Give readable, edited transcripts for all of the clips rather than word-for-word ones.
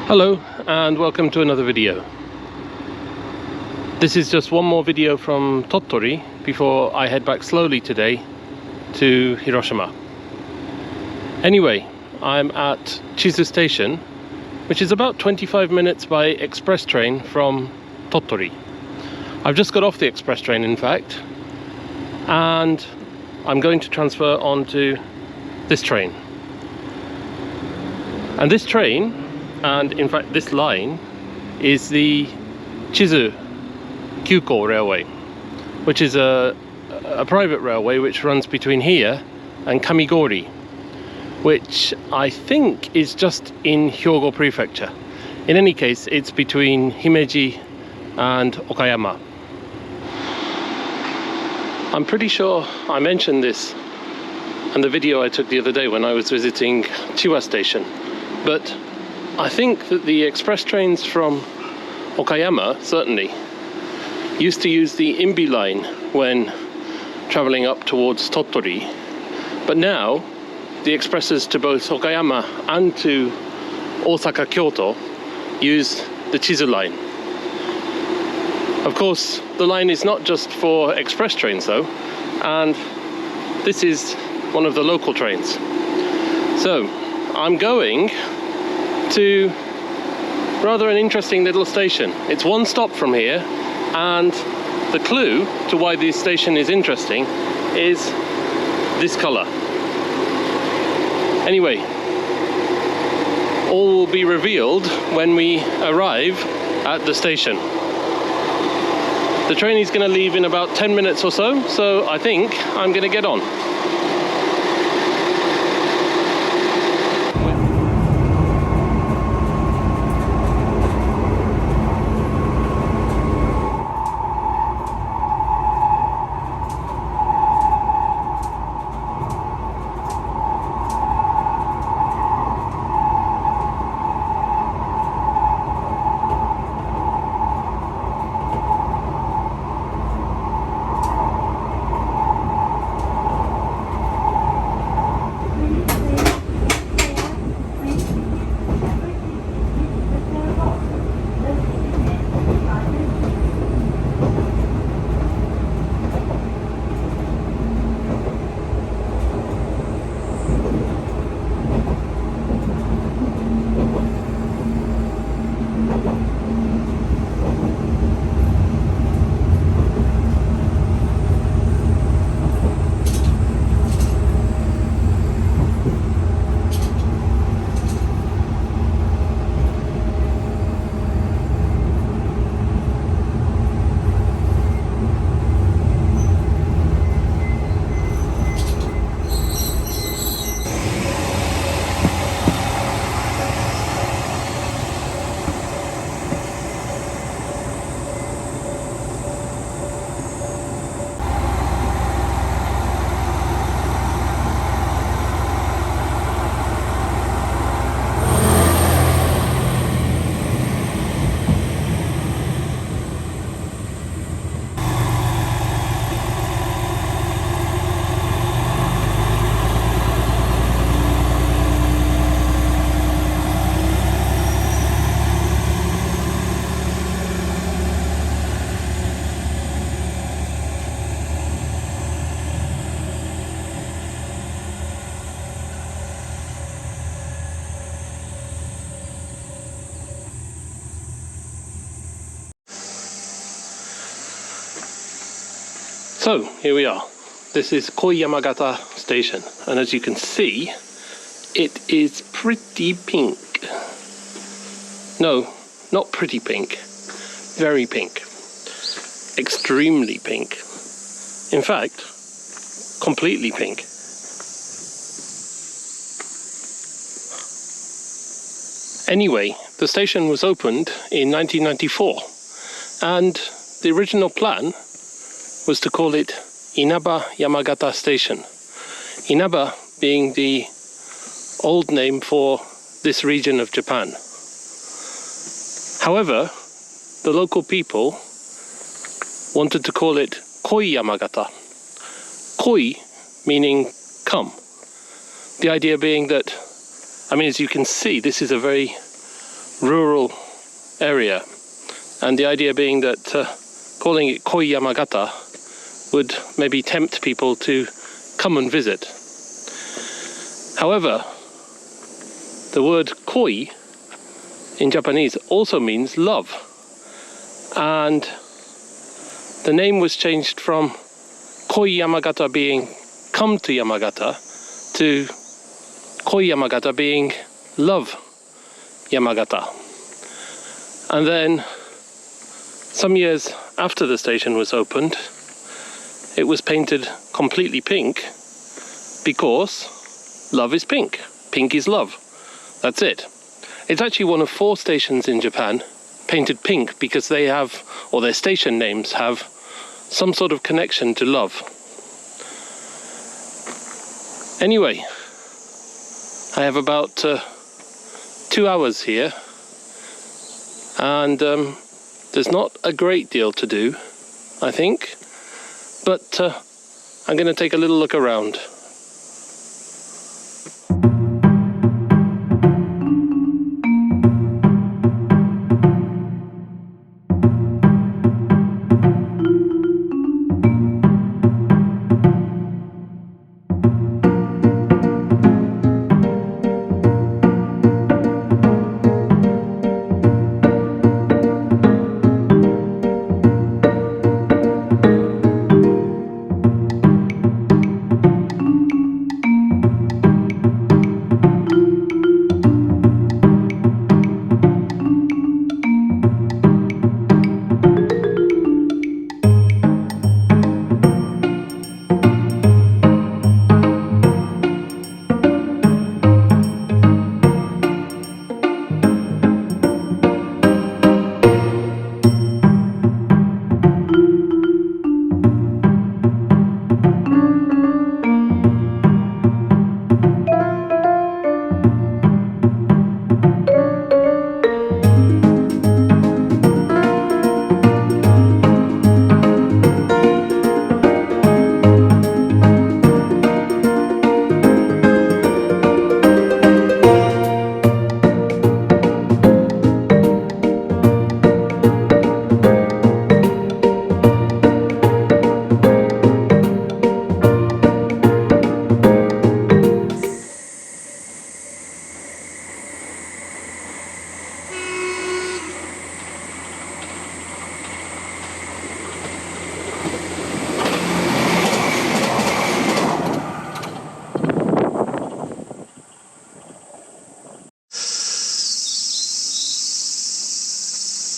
Hello and welcome to another video. This is just one more video from Tottori before I head back slowly today to Hiroshima. Anyway, I'm at Chizu Station, which is about 25 minutes by express train from Tottori. I've just got off the express train, in fact, and I'm going to transfer onto this train. And this train, and in fact this line, is the Chizu-Kyuko Railway, which is a private railway which runs between here and Kamigori, which I think is just in Hyogo Prefecture. In any case, it's between Himeji and Okayama. I'm pretty sure I mentioned this in the video I took the other day when I was visiting Chiwa Station, but I think that the express trains from Okayama, certainly, used to use the Imbi line when travelling up towards Tottori, but now the expresses to both Okayama and to Osaka, Kyoto use the Chizu line. Of course, the line is not just for express trains though, and this is one of the local trains. So I'm going to rather an interesting little station. It's one stop from here, and the clue to why this station is interesting is this colour. Anyway, all will be revealed when we arrive at the station. The train is going to leave in about 10 minutes or so, so I think I'm going to get on. So here we are. This is Koi-Yamagata Station, and as you can see, it is pretty pink. No, not pretty pink. Very pink. Extremely pink. In fact, completely pink. Anyway, the station was opened in 1994, and the original plan was to call it Inaba-Yamagata Station. Inaba being the old name for this region of Japan. However, the local people wanted to call it Koi-Yamagata. Koi meaning come. The idea being that, I mean, as you can see, this is a very rural area, and the idea being that calling it Koi-Yamagata would maybe tempt people to come and visit. However, the word koi in Japanese also means love, and the name was changed from Koi-Yamagata being come to Yamagata to Koi-Yamagata being love Yamagata. And then some years after the station was opened, it was painted completely pink because love is pink. Pink is love. That's it. It's actually one of 4 stations in Japan painted pink because they have, or their station names have, some sort of connection to love. Anyway, I have about 2 hours here, and there's not a great deal to do, I think, but I'm going to take a little look around.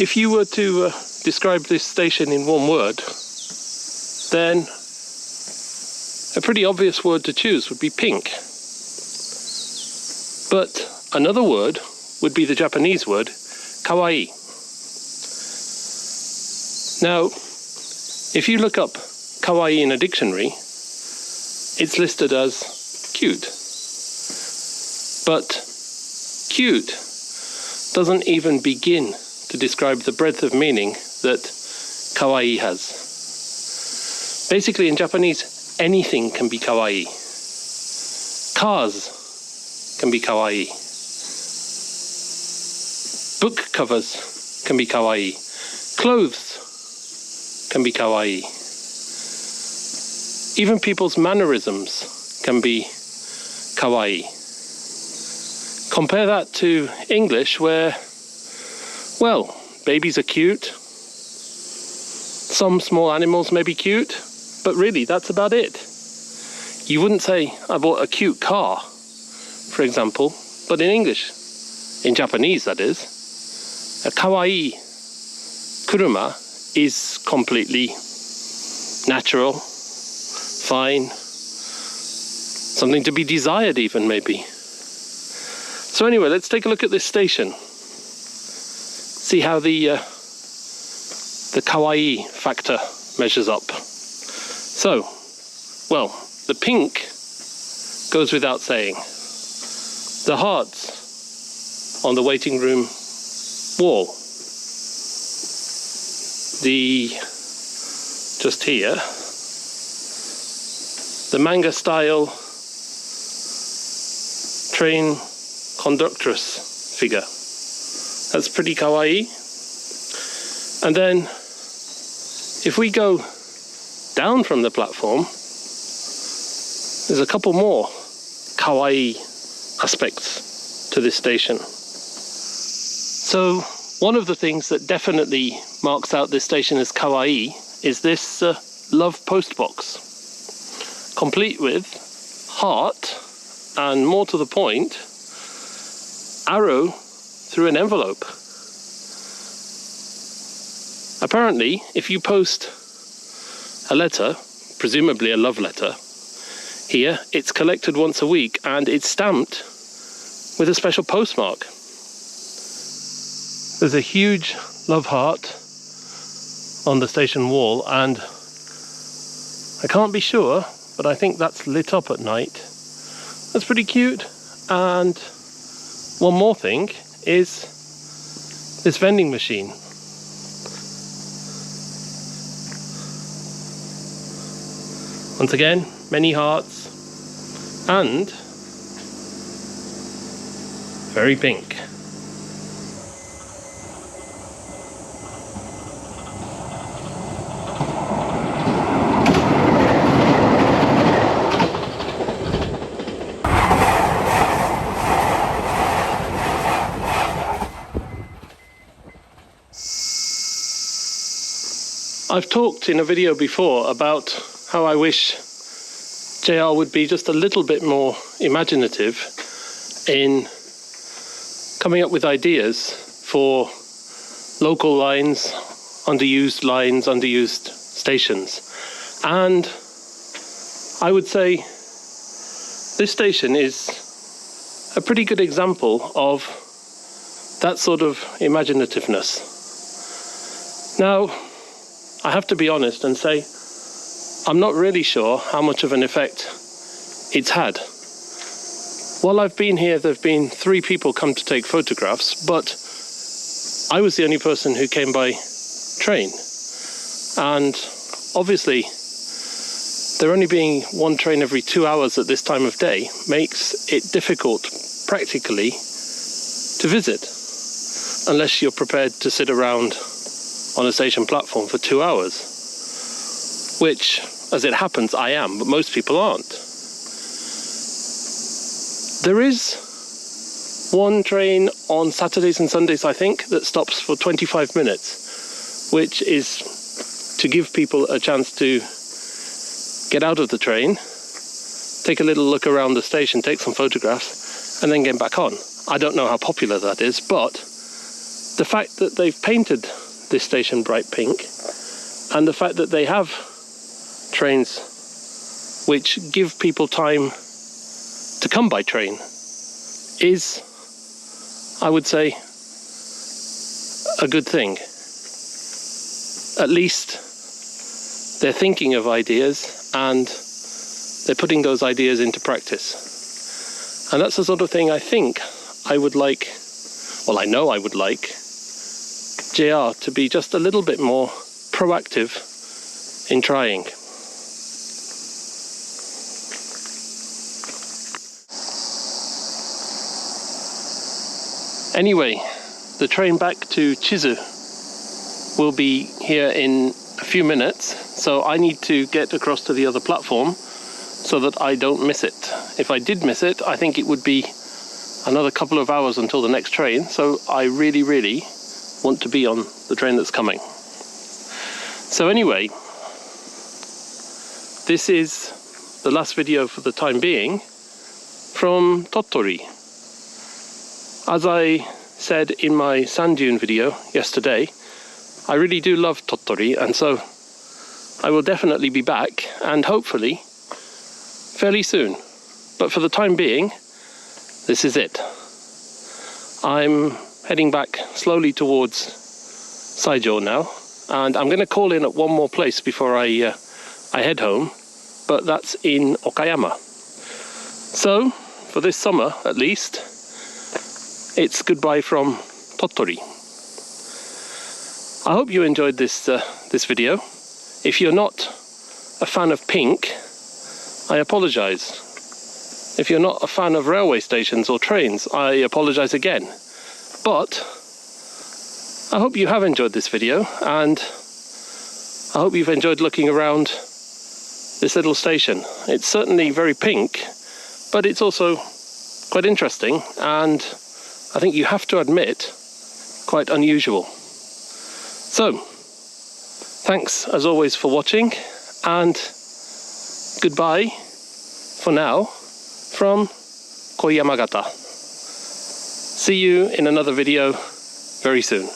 If you were to describe this station in one word, then a pretty obvious word to choose would be pink. But another word would be the Japanese word kawaii. Now, if you look up kawaii in a dictionary, it's listed as cute. But cute doesn't even begin to describe the breadth of meaning that kawaii has. Basically, in Japanese, anything can be kawaii. Cars can be kawaii. Book covers can be kawaii. Clothes can be kawaii. Even people's mannerisms can be kawaii. Compare that to English, where, well, babies are cute. Some small animals may be cute, but really that's about it. You wouldn't say, I bought a cute car, for example, but in English, in Japanese that is, a kawaii kuruma is completely natural, fine, something to be desired even, maybe. So anyway, let's take a look at this station. See how the kawaii factor measures up. So, well, the pink goes without saying. The hearts on the waiting room wall. Just here, the manga style train conductress figure. That's pretty kawaii. And then if we go down from the platform, there's a couple more kawaii aspects to this station. So one of the things that definitely marks out this station as kawaii is this love post box, complete with heart and, more to the point, arrow through an envelope. Apparently, if you post a letter, presumably a love letter, here, it's collected once a week and it's stamped with a special postmark. There's a huge love heart on the station wall, and I can't be sure, but I think that's lit up at night. That's pretty cute. And one more thing is this vending machine. Once again, many hearts and very pink. I've talked in a video before about how I wish JR would be just a little bit more imaginative in coming up with ideas for local lines, underused stations. And I would say this station is a pretty good example of that sort of imaginativeness. Now, I have to be honest and say I'm not really sure how much of an effect it's had. While I've been here, there have been 3 people come to take photographs, but I was the only person who came by train. And obviously, there only being one train every 2 hours at this time of day makes it difficult, practically, to visit, unless you're prepared to sit around on a station platform for 2 hours, which, as it happens, I am, but most people aren't. There is one train on Saturdays and Sundays, I think, that stops for 25 minutes, which is to give people a chance to get out of the train, take a little look around the station, take some photographs, and then get back on. I don't know how popular that is, but the fact that they've painted this station bright pink, and the fact that they have trains which give people time to come by train is, I would say, a good thing. At least they're thinking of ideas and they're putting those ideas into practice. And that's the sort of thing I think I would like, well, I know I would like JR to be just a little bit more proactive in trying. Anyway, the train back to Chizu will be here in a few minutes, so I need to get across to the other platform so that I don't miss it. If I did miss it, I think it would be another couple of hours until the next train, so I really, really want to be on the train that's coming. So anyway, this is the last video for the time being from Tottori. As I said in my sand dune video yesterday, I really do love Tottori, and so I will definitely be back, and hopefully fairly soon. But for the time being, this is it. I'm heading back slowly towards Saijo now, and I'm going to call in at one more place before I head home, but that's in Okayama. So, for this summer at least, it's goodbye from Tottori. I hope you enjoyed this video. If you're not a fan of pink, I apologise. If you're not a fan of railway stations or trains, I apologise again. But I hope you have enjoyed this video, and I hope you've enjoyed looking around this little station. It's certainly very pink, but it's also quite interesting, and I think you have to admit, quite unusual. So, thanks as always for watching, and goodbye for now from Koi-Yamagata. See you in another video very soon.